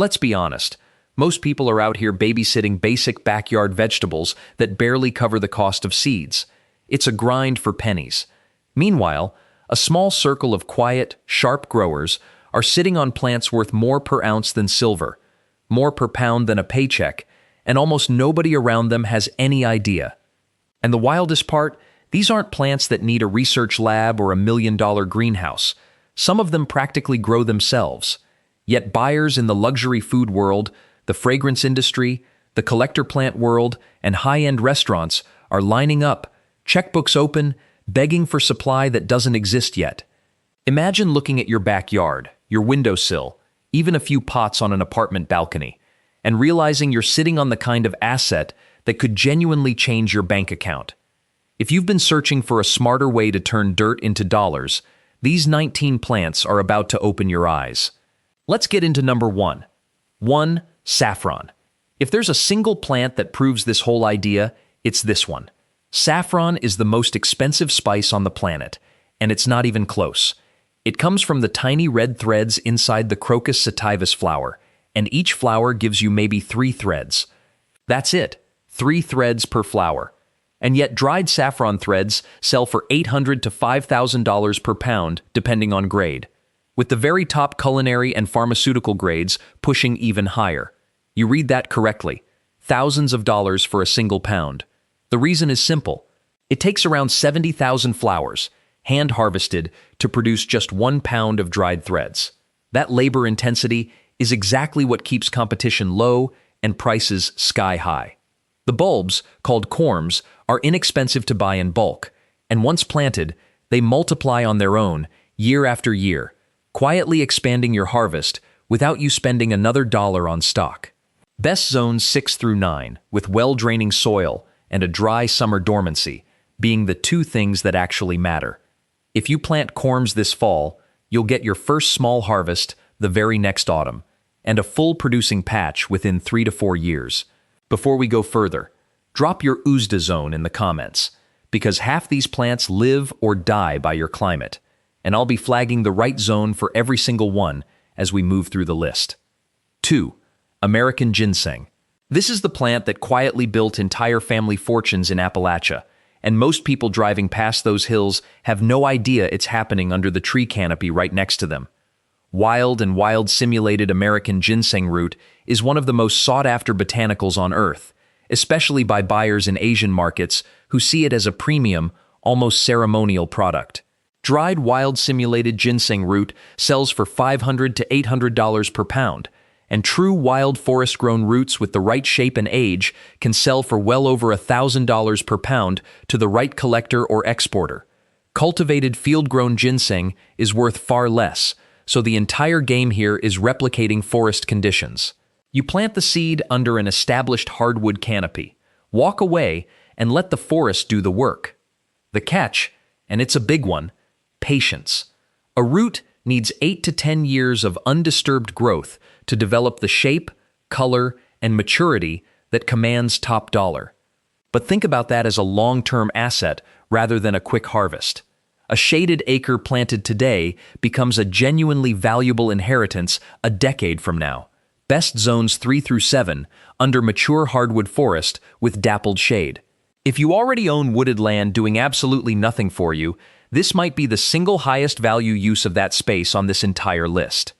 Let's be honest. Most people are out here babysitting basic backyard vegetables that barely cover the cost of seeds. It's a grind for pennies. Meanwhile, a small circle of quiet, sharp growers are sitting on plants worth more per ounce than silver, more per pound than a paycheck, and almost nobody around them has any idea. And the wildest part, these aren't plants that need a research lab or $1 million greenhouse. Some of them practically grow themselves. Yet buyers in the luxury food world, the fragrance industry, the collector plant world, and high-end restaurants are lining up, checkbooks open, begging for supply that doesn't exist yet. Imagine looking at your backyard, your windowsill, even a few pots on an apartment balcony, and realizing you're sitting on the kind of asset that could genuinely change your bank account. If you've been searching for a smarter way to turn dirt into dollars, these 19 plants are about to open your eyes. Let's get into number 1. 1. Saffron. If there's a single plant that proves this whole idea, it's this one. Saffron is the most expensive spice on the planet, and it's not even close. It comes from the tiny red threads inside the Crocus sativus flower, and each flower gives you maybe 3 threads. That's it, 3 threads per flower. And yet dried saffron threads sell for $800 to $5,000 per pound, depending on grade, with the very top culinary and pharmaceutical grades pushing even higher. You read that correctly, thousands of dollars for a single pound. The reason is simple. It takes around 70,000 flowers, hand-harvested, to produce just 1 pound of dried threads. That labor intensity is exactly what keeps competition low and prices sky-high. The bulbs, called corms, are inexpensive to buy in bulk, and once planted, they multiply on their own, year after year, quietly expanding your harvest without you spending another dollar on stock. Best zones 6 through 9, with well-draining soil and a dry summer dormancy, being the 2 things that actually matter. If you plant corms this fall, you'll get your first small harvest the very next autumn, and a full producing patch within 3 to 4 years. Before we go further, drop your USDA zone in the comments, because half these plants live or die by your climate, and I'll be flagging the right zone for every single one as we move through the list. 2. American Ginseng. This is the plant that quietly built entire family fortunes in Appalachia, and most people driving past those hills have no idea it's happening under the tree canopy right next to them. Wild simulated American ginseng root is one of the most sought-after botanicals on Earth, especially by buyers in Asian markets who see it as a premium, almost ceremonial product. Dried wild simulated ginseng root sells for $500 to $800 per pound, and true wild forest-grown roots with the right shape and age can sell for well over $1,000 per pound to the right collector or exporter. Cultivated field-grown ginseng is worth far less, so the entire game here is replicating forest conditions. You plant the seed under an established hardwood canopy, walk away, and let the forest do the work. The catch, and it's a big one, patience. A root needs 8 to 10 years of undisturbed growth to develop the shape, color, and maturity that commands top dollar. But think about that as a long-term asset rather than a quick harvest. A shaded acre planted today becomes a genuinely valuable inheritance a decade from now. Best zones 3 through 7, under mature hardwood forest with dappled shade. If you already own wooded land doing absolutely nothing for you, this might be the single highest value use of that space on this entire list.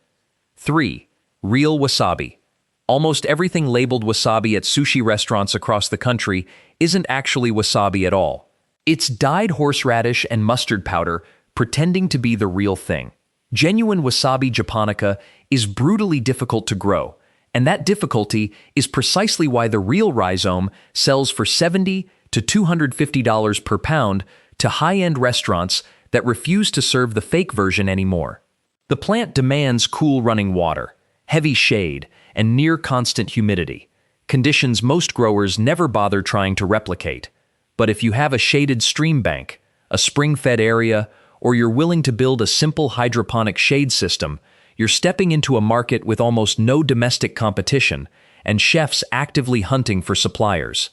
3. Real Wasabi. Almost everything labeled wasabi at sushi restaurants across the country isn't actually wasabi at all. It's dyed horseradish and mustard powder pretending to be the real thing. Genuine wasabi japonica is brutally difficult to grow, and that difficulty is precisely why the real rhizome sells for $70 to $250 per pound to high-end restaurants that refuse to serve the fake version anymore. The plant demands cool running water, heavy shade, and near constant humidity, conditions most growers never bother trying to replicate. But if you have a shaded stream bank, a spring-fed area, or you're willing to build a simple hydroponic shade system, you're stepping into a market with almost no domestic competition and chefs actively hunting for suppliers.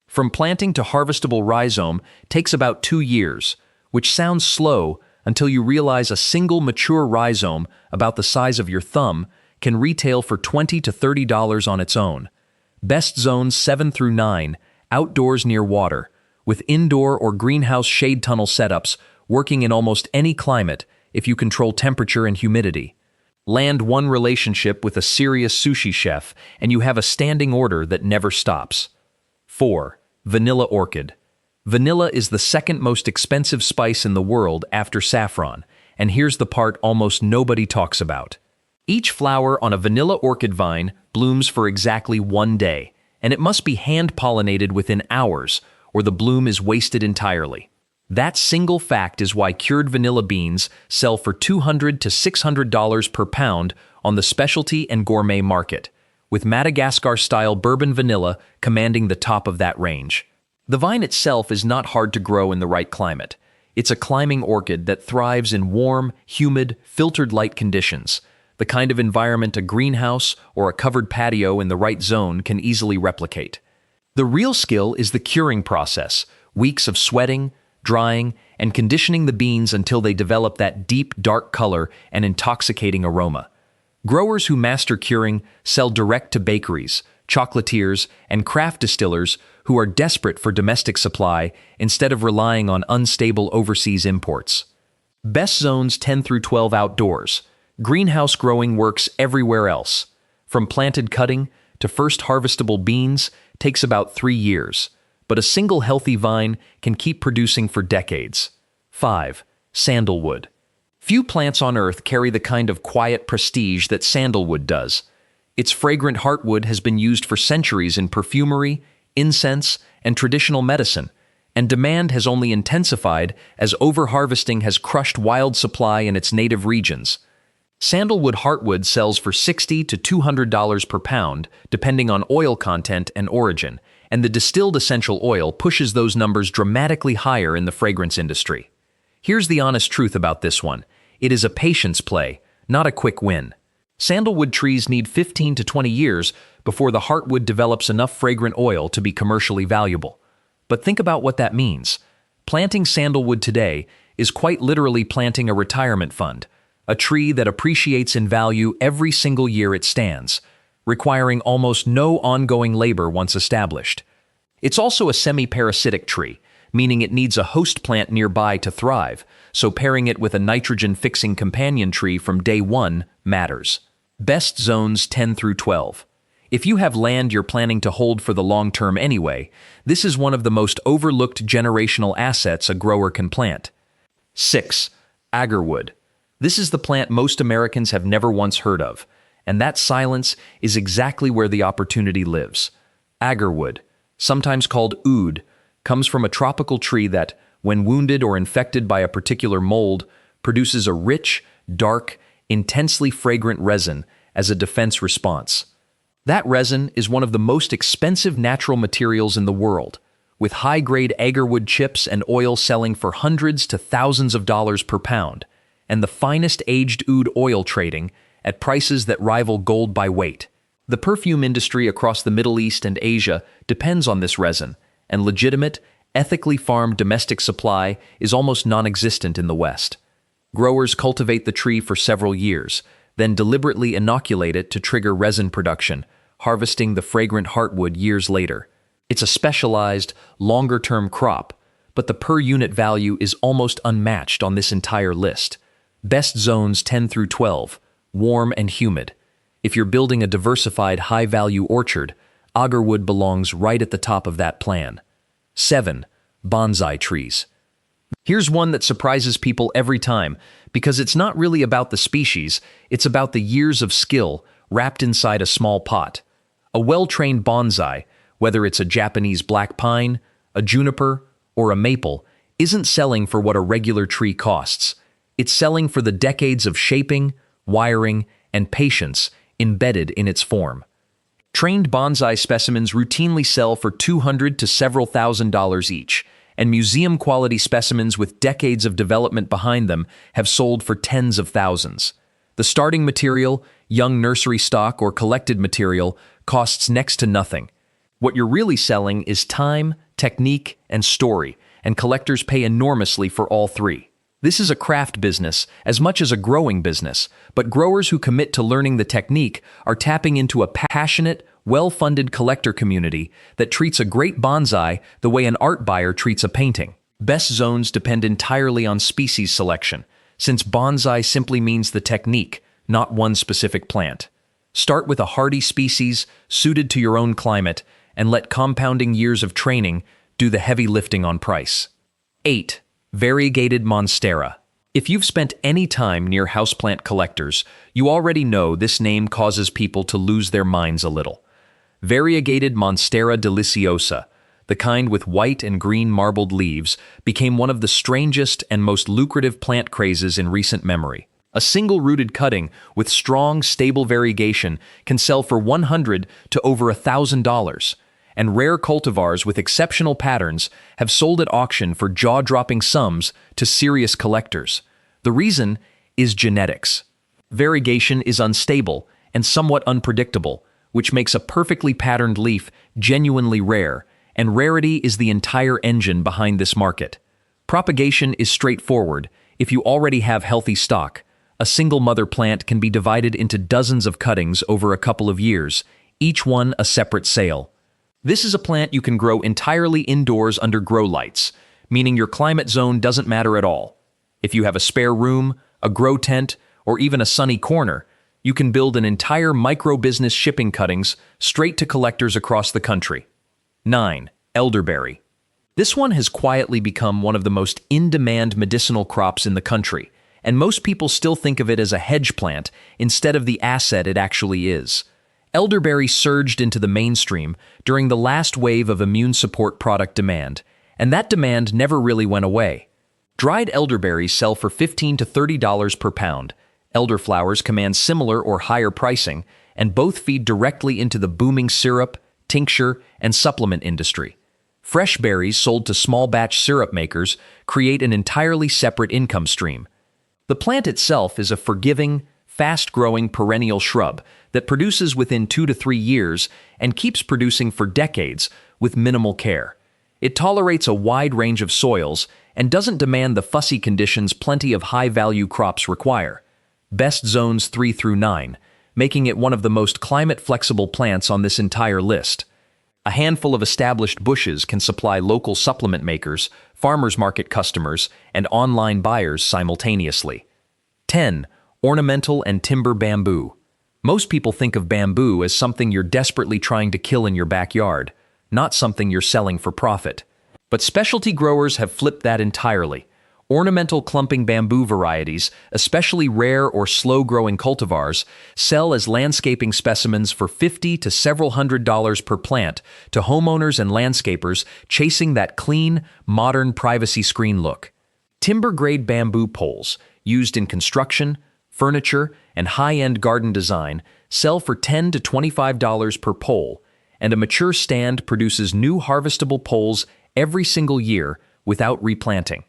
From planting to harvestable rhizome takes about 2 years, which sounds slow until you realize a single mature rhizome about the size of your thumb can retail for $20 to $30 on its own. Best zones 7 through 9, outdoors near water, with indoor or greenhouse shade tunnel setups working in almost any climate if you control temperature and humidity. Land one relationship with a serious sushi chef and you have a standing order that never stops. 4. Vanilla Orchid. Vanilla is the second most expensive spice in the world after saffron, and here's the part almost nobody talks about. Each flower on a vanilla orchid vine blooms for exactly 1 day, and it must be hand-pollinated within hours, or the bloom is wasted entirely. That single fact is why cured vanilla beans sell for $200 to $600 per pound on the specialty and gourmet market, with Madagascar-style bourbon vanilla commanding the top of that range. The vine itself is not hard to grow in the right climate. It's a climbing orchid that thrives in warm, humid, filtered light conditions, the kind of environment a greenhouse or a covered patio in the right zone can easily replicate. The real skill is the curing process, weeks of sweating, drying, and conditioning the beans until they develop that deep, dark color and intoxicating aroma. Growers who master curing sell direct to bakeries, chocolatiers, and craft distillers who are desperate for domestic supply instead of relying on unstable overseas imports. Best zones 10 through 12 outdoors. Greenhouse growing works everywhere else. From planted cutting to first harvestable beans takes about 3 years, but a single healthy vine can keep producing for decades. 5. Sandalwood. Few plants on earth carry the kind of quiet prestige that sandalwood does. Its fragrant heartwood has been used for centuries in perfumery, incense, and traditional medicine, and demand has only intensified as overharvesting has crushed wild supply in its native regions. Sandalwood heartwood sells for $60 to $200 per pound, depending on oil content and origin, and the distilled essential oil pushes those numbers dramatically higher in the fragrance industry. Here's the honest truth about this one. It is a patience play, not a quick win. Sandalwood trees need 15 to 20 years before the heartwood develops enough fragrant oil to be commercially valuable. But think about what that means. Planting sandalwood today is quite literally planting a retirement fund, a tree that appreciates in value every single year it stands, requiring almost no ongoing labor once established. It's also a semi-parasitic tree, meaning it needs a host plant nearby to thrive, so pairing it with a nitrogen-fixing companion tree from day one matters. Best zones 10 through 12. If you have land you're planning to hold for the long term anyway, this is one of the most overlooked generational assets a grower can plant. 6. Agarwood. This is the plant most Americans have never once heard of, and that silence is exactly where the opportunity lives. Agarwood, sometimes called oud, comes from a tropical tree that, when wounded or infected by a particular mold, produces a rich, dark, intensely fragrant resin as a defense response. That resin is one of the most expensive natural materials in the world, with high-grade agarwood chips and oil selling for hundreds to thousands of dollars per pound, and the finest aged oud oil trading at prices that rival gold by weight. The perfume industry across the Middle East and Asia depends on this resin, and legitimate, ethically farmed domestic supply is almost non-existent in the West. Growers cultivate the tree for several years, then deliberately inoculate it to trigger resin production, harvesting the fragrant heartwood years later. It's a specialized, longer-term crop, but the per-unit value is almost unmatched on this entire list. Best zones 10 through 12, warm and humid. If you're building a diversified, high-value orchard, agarwood belongs right at the top of that plan. 7. Bonsai trees. Here's one that surprises people every time, because it's not really about the species, it's about the years of skill wrapped inside a small pot. A well-trained bonsai, whether it's a Japanese black pine, a juniper, or a maple, isn't selling for what a regular tree costs. It's selling for the decades of shaping, wiring, and patience embedded in its form. Trained bonsai specimens routinely sell for $200 to several $1,000s each, and museum-quality specimens with decades of development behind them have sold for tens of thousands. The starting material, young nursery stock or collected material, costs next to nothing. What you're really selling is time, technique, and story, and collectors pay enormously for all three. This is a craft business as much as a growing business, but growers who commit to learning the technique are tapping into a passionate, well-funded collector community that treats a great bonsai the way an art buyer treats a painting. Best zones depend entirely on species selection, since bonsai simply means the technique, not one specific plant. Start with a hardy species suited to your own climate and let compounding years of training do the heavy lifting on price. 8. Variegated Monstera. If you've spent any time near houseplant collectors, you already know this name causes people to lose their minds a little. Variegated Monstera Deliciosa, the kind with white and green marbled leaves, became one of the strangest and most lucrative plant crazes in recent memory. A single-rooted cutting with strong, stable variegation can sell for $100 to over $1,000, and rare cultivars with exceptional patterns have sold at auction for jaw-dropping sums to serious collectors. The reason is genetics. Variegation is unstable and somewhat unpredictable, which makes a perfectly patterned leaf genuinely rare, and rarity is the entire engine behind this market. Propagation is straightforward. If you already have healthy stock, a single mother plant can be divided into dozens of cuttings over a couple of years, each one a separate sale. This is a plant you can grow entirely indoors under grow lights, meaning your climate zone doesn't matter at all. If you have a spare room, a grow tent, or even a sunny corner, you can build an entire micro-business shipping cuttings straight to collectors across the country. 9. Elderberry. This one has quietly become one of the most in-demand medicinal crops in the country, and most people still think of it as a hedge plant instead of the asset it actually is. Elderberry surged into the mainstream during the last wave of immune support product demand, and that demand never really went away. Dried elderberries sell for $15 to $30 per pound. Elderflowers command similar or higher pricing, and both feed directly into the booming syrup, tincture, and supplement industry. Fresh berries sold to small-batch syrup makers create an entirely separate income stream. The plant itself is a forgiving, fast-growing perennial shrub that produces within 2 to 3 years and keeps producing for decades with minimal care. It tolerates a wide range of soils and doesn't demand the fussy conditions plenty of high-value crops require. Best zones 3 through 9, making it one of the most climate-flexible plants on this entire list. A handful of established bushes can supply local supplement makers, farmers market customers, and online buyers simultaneously. 10. Ornamental and timber bamboo. Most people think of bamboo as something you're desperately trying to kill in your backyard, not something you're selling for profit. But specialty growers have flipped that entirely. Ornamental clumping bamboo varieties, especially rare or slow-growing cultivars, sell as landscaping specimens for $50 to several $100s per plant to homeowners and landscapers chasing that clean, modern privacy screen look. Timber-grade bamboo poles, used in construction, furniture, and high-end garden design, sell for $10 to $25 per pole, and a mature stand produces new harvestable poles every single year without replanting.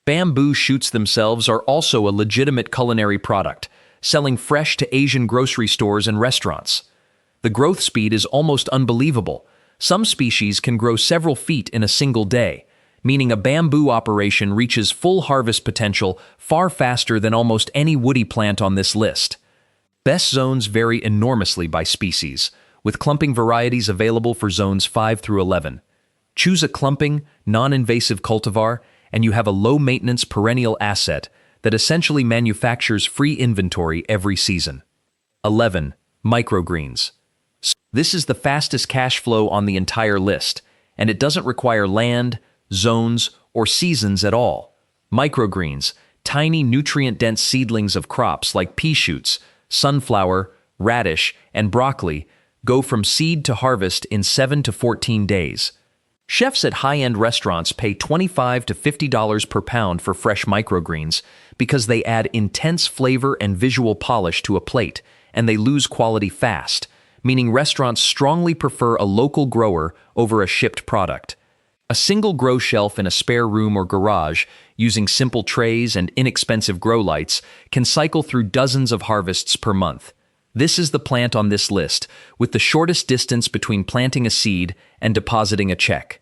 Bamboo shoots themselves are also a legitimate culinary product, selling fresh to Asian grocery stores and restaurants. The growth speed is almost unbelievable. Some species can grow several feet in a single day, meaning a bamboo operation reaches full harvest potential far faster than almost any woody plant on this list. Best zones vary enormously by species, with clumping varieties available for zones 5 through 11. Choose a clumping, non-invasive cultivar, and you have a low-maintenance perennial asset that essentially manufactures free inventory every season. 11. Microgreens. This is the fastest cash flow on the entire list, and it doesn't require land, zones, or seasons at all. Microgreens, tiny nutrient-dense seedlings of crops like pea shoots, sunflower, radish, and broccoli, go from seed to harvest in 7 to 14 days. Chefs at high-end restaurants pay $25 to $50 per pound for fresh microgreens because they add intense flavor and visual polish to a plate, and they lose quality fast, meaning restaurants strongly prefer a local grower over a shipped product. A single grow shelf in a spare room or garage, using simple trays and inexpensive grow lights, can cycle through dozens of harvests per month. This is the plant on this list, with the shortest distance between planting a seed and depositing a check.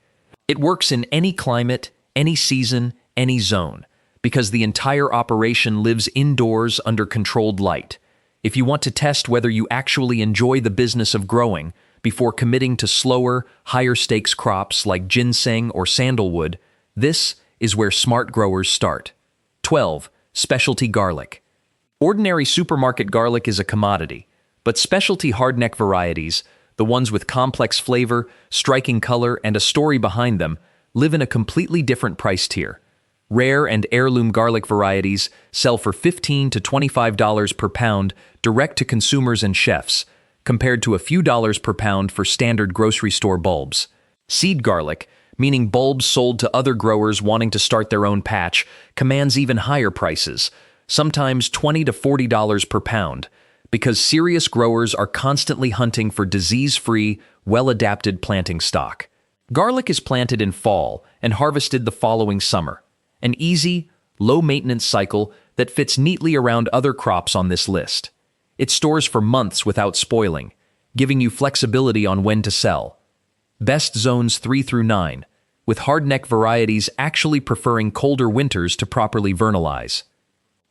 It works in any climate, any season, any zone, because the entire operation lives indoors under controlled light. If you want to test whether you actually enjoy the business of growing before committing to slower, higher-stakes crops like ginseng or sandalwood, this is where smart growers start. 12. Specialty garlic. Ordinary supermarket garlic is a commodity, but specialty hardneck varieties, the ones with complex flavor, striking color, and a story behind them, live in a completely different price tier. Rare and heirloom garlic varieties sell for $15 to $25 per pound direct to consumers and chefs, compared to a few dollars per pound for standard grocery store bulbs. Seed garlic, meaning bulbs sold to other growers wanting to start their own patch, commands even higher prices, sometimes $20 to $40 per pound, because serious growers are constantly hunting for disease-free, well-adapted planting stock. Garlic is planted in fall and harvested the following summer, an easy, low-maintenance cycle that fits neatly around other crops on this list. It stores for months without spoiling, giving you flexibility on when to sell. Best zones 3 through 9, with hardneck varieties actually preferring colder winters to properly vernalize.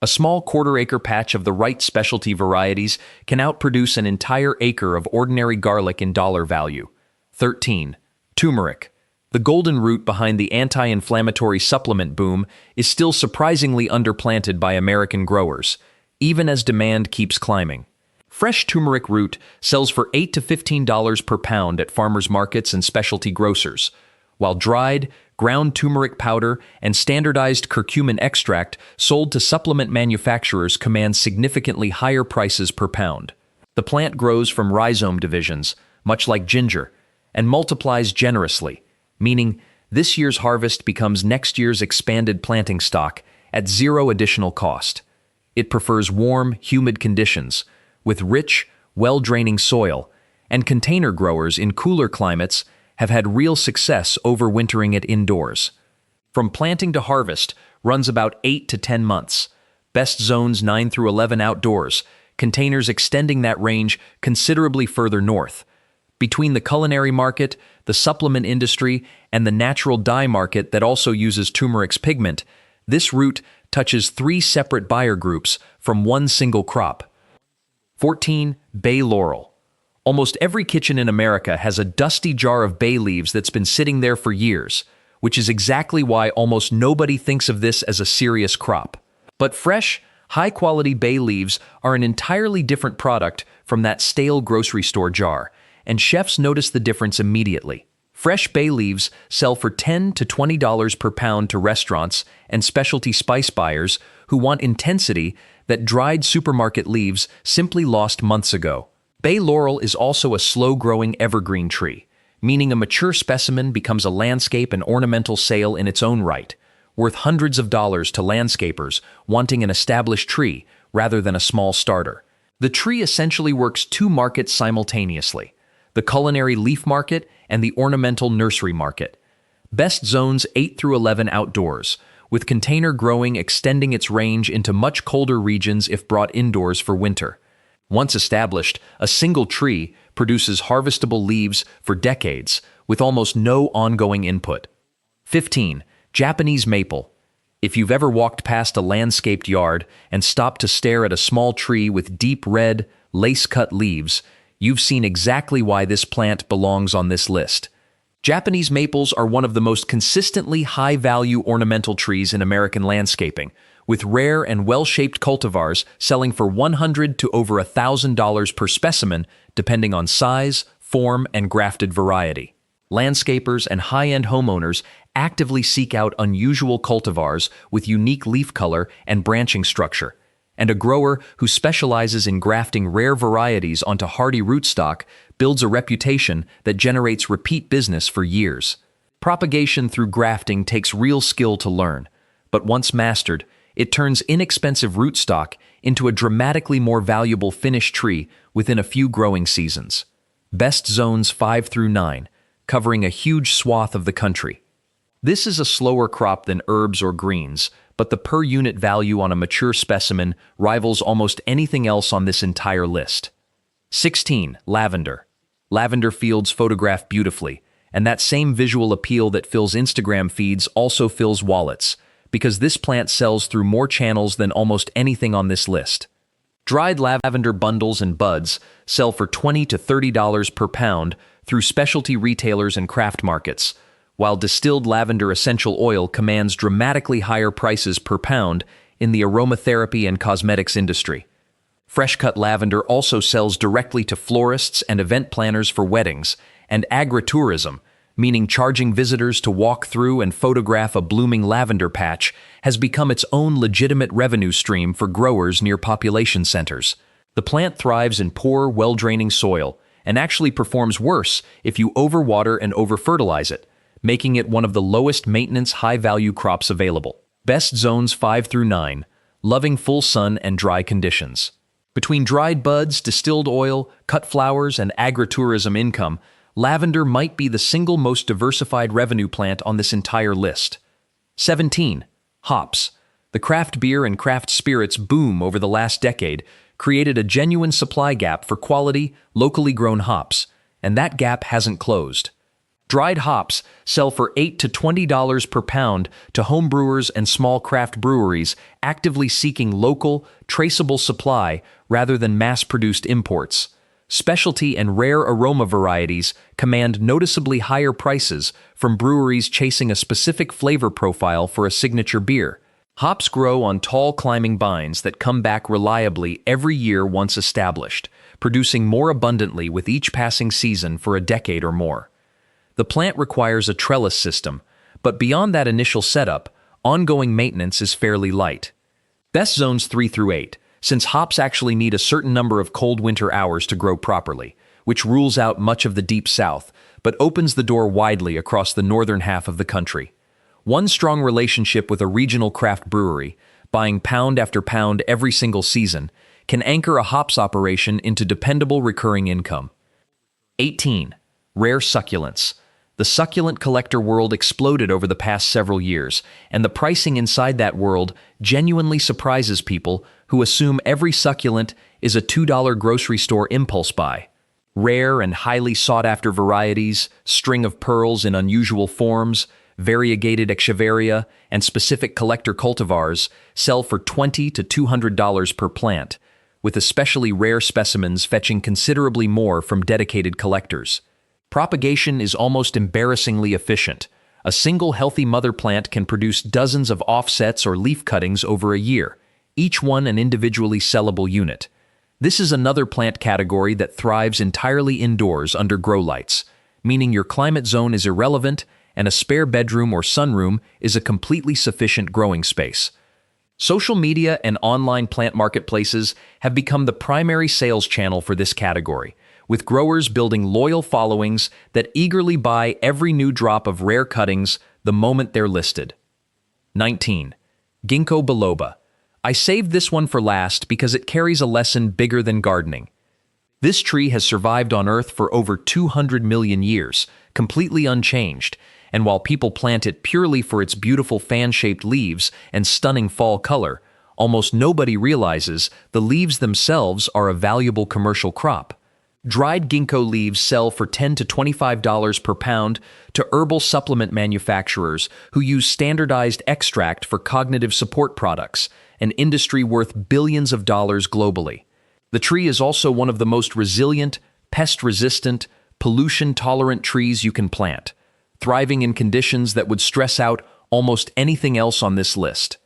A small quarter-acre patch of the right specialty varieties can outproduce an entire acre of ordinary garlic in dollar value. 13. Turmeric. The golden root behind the anti-inflammatory supplement boom is still surprisingly underplanted by American growers, even as demand keeps climbing. Fresh turmeric root sells for $8 to $15 per pound at farmers markets and specialty grocers, while dried, ground turmeric powder and standardized curcumin extract sold to supplement manufacturers command significantly higher prices per pound. The plant grows from rhizome divisions, much like ginger, and multiplies generously, meaning this year's harvest becomes next year's expanded planting stock at zero additional cost. It prefers warm, humid conditions, with rich, well-draining soil, and container growers in cooler climates have had real success overwintering it indoors. From planting to harvest runs about 8 to 10 months. Best zones 9 through 11 outdoors, containers extending that range considerably further north. Between the culinary market, the supplement industry, and the natural dye market that also uses turmeric's pigment, this root touches 3 separate buyer groups from one single crop. 14. Bay laurel. Almost every kitchen in America has a dusty jar of bay leaves that's been sitting there for years, which is exactly why almost nobody thinks of this as a serious crop. But fresh, high-quality bay leaves are an entirely different product from that stale grocery store jar, and chefs notice the difference immediately. Fresh bay leaves sell for $10 to $20 per pound to restaurants and specialty spice buyers who want intensity that dried supermarket leaves simply lost months ago. Bay laurel is also a slow-growing evergreen tree, meaning a mature specimen becomes a landscape and ornamental sale in its own right, worth hundreds of dollars to landscapers wanting an established tree rather than a small starter. The tree essentially works 2 markets simultaneously: the culinary leaf market and the ornamental nursery market. Best zones 8 through 11 outdoors, with container growing extending its range into much colder regions if brought indoors for winter. Once established, a single tree produces harvestable leaves for decades with almost no ongoing input. 15. Japanese maple. If you've ever walked past a landscaped yard and stopped to stare at a small tree with deep red, lace-cut leaves, you've seen exactly why this plant belongs on this list. Japanese maples are one of the most consistently high-value ornamental trees in American landscaping, with rare and well-shaped cultivars selling for $100 to over $1,000 per specimen, depending on size, form, and grafted variety. Landscapers and high-end homeowners actively seek out unusual cultivars with unique leaf color and branching structure, and a grower who specializes in grafting rare varieties onto hardy rootstock builds a reputation that generates repeat business for years. Propagation through grafting takes real skill to learn, but once mastered, it turns inexpensive rootstock into a dramatically more valuable finished tree within a few growing seasons. Best zones 5 through 9, covering a huge swath of the country. This is a slower crop than herbs or greens, but the per-unit value on a mature specimen rivals almost anything else on this entire list. 16. Lavender. Lavender fields photograph beautifully, and that same visual appeal that fills Instagram feeds also fills wallets, because this plant sells through more channels than almost anything on this list. Dried lavender bundles and buds sell for $20 to $30 per pound through specialty retailers and craft markets, while distilled lavender essential oil commands dramatically higher prices per pound in the aromatherapy and cosmetics industry. Fresh-cut lavender also sells directly to florists and event planners for weddings, and agritourism, meaning charging visitors to walk through and photograph a blooming lavender patch, has become its own legitimate revenue stream for growers near population centers. The plant thrives in poor, well-draining soil, and actually performs worse if you overwater and overfertilize it, making it one of the lowest maintenance, high-value crops available. Best zones 5 through 9, loving full sun and dry conditions. Between dried buds, distilled oil, cut flowers, and agritourism income, lavender might be the single most diversified revenue plant on this entire list. 17. Hops. The craft beer and craft spirits boom over the last decade created a genuine supply gap for quality, locally grown hops, and that gap hasn't closed. Dried hops sell for $8 to $20 per pound to homebrewers and small craft breweries actively seeking local, traceable supply rather than mass-produced imports. Specialty and rare aroma varieties command noticeably higher prices from breweries chasing a specific flavor profile for a signature beer. Hops grow on tall climbing vines that come back reliably every year once established, producing more abundantly with each passing season for a decade or more. The plant requires a trellis system, but beyond that initial setup, ongoing maintenance is fairly light. Best zones 3 through 8, since hops actually need a certain number of cold winter hours to grow properly, which rules out much of the deep south, but opens the door widely across the northern half of the country. One strong relationship with a regional craft brewery, buying pound after pound every single season, can anchor a hops operation into dependable recurring income. 18. Rare succulents. The succulent collector world exploded over the past several years, and the pricing inside that world genuinely surprises people who assume every succulent is a $2 grocery store impulse buy. Rare and highly sought-after varieties, string of pearls in unusual forms, variegated echeveria, and specific collector cultivars sell for $20 to $200 per plant, with especially rare specimens fetching considerably more from dedicated collectors. Propagation is almost embarrassingly efficient. A single healthy mother plant can produce dozens of offsets or leaf cuttings over a year, each one an individually sellable unit. This is another plant category that thrives entirely indoors under grow lights, meaning your climate zone is irrelevant and a spare bedroom or sunroom is a completely sufficient growing space. Social media and online plant marketplaces have become the primary sales channel for this category, with growers building loyal followings that eagerly buy every new drop of rare cuttings the moment they're listed. 19. Ginkgo biloba. I saved this one for last because it carries a lesson bigger than gardening. This tree has survived on Earth for over 200 million years, completely unchanged, and while people plant it purely for its beautiful fan-shaped leaves and stunning fall color, almost nobody realizes the leaves themselves are a valuable commercial crop. Dried ginkgo leaves sell for $10 to $25 per pound to herbal supplement manufacturers who use standardized extract for cognitive support products, an industry worth billions of dollars globally. The tree is also one of the most resilient, pest-resistant, pollution-tolerant trees you can plant, thriving in conditions that would stress out almost anything else on this list.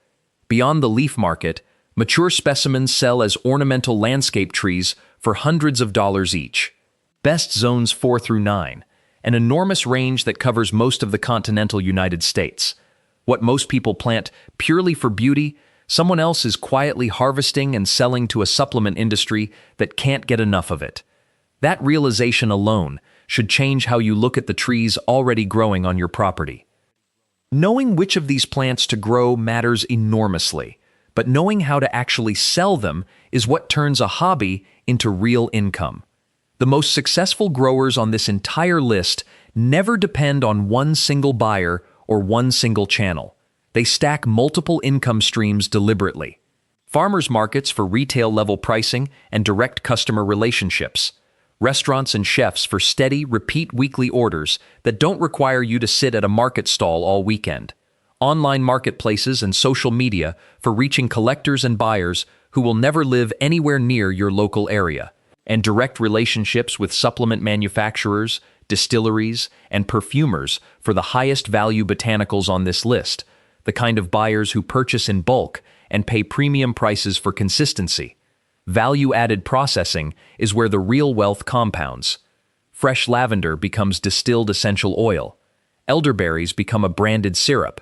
Beyond the leaf market, mature specimens sell as ornamental landscape trees for hundreds of dollars each. Best zones 4 through 9, an enormous range that covers most of the continental United States. What most people plant purely for beauty, someone else is quietly harvesting and selling to a supplement industry that can't get enough of it. That realization alone should change how you look at the trees already growing on your property. Knowing which of these plants to grow matters enormously, but knowing how to actually sell them is what turns a hobby into real income. The most successful growers on this entire list never depend on one single buyer or one single channel. They stack multiple income streams deliberately. Farmers markets for retail-level pricing and direct customer relationships. Restaurants and chefs for steady, repeat weekly orders that don't require you to sit at a market stall all weekend. online marketplaces and social media for reaching collectors and buyers who will never live anywhere near your local area, and direct relationships with supplement manufacturers, distilleries, and perfumers for the highest value botanicals on this list, the kind of buyers who purchase in bulk and pay premium prices for consistency. Value-added processing is where the real wealth compounds. Fresh lavender becomes distilled essential oil. Elderberries become a branded syrup.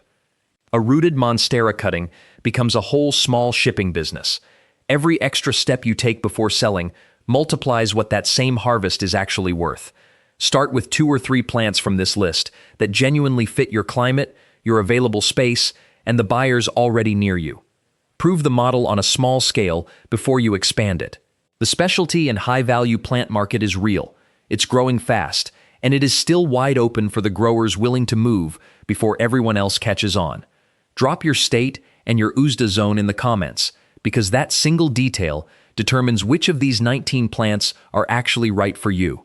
A rooted monstera cutting becomes a whole small shipping business. Every extra step you take before selling multiplies what that same harvest is actually worth. Start with 2 or 3 plants from this list that genuinely fit your climate, your available space, and the buyers already near you. Prove the model on a small scale before you expand it. The specialty and high-value plant market is real. It's growing fast, and it is still wide open for the growers willing to move before everyone else catches on. Drop your state and your USDA zone in the comments, because that single detail determines which of these 19 plants are actually right for you.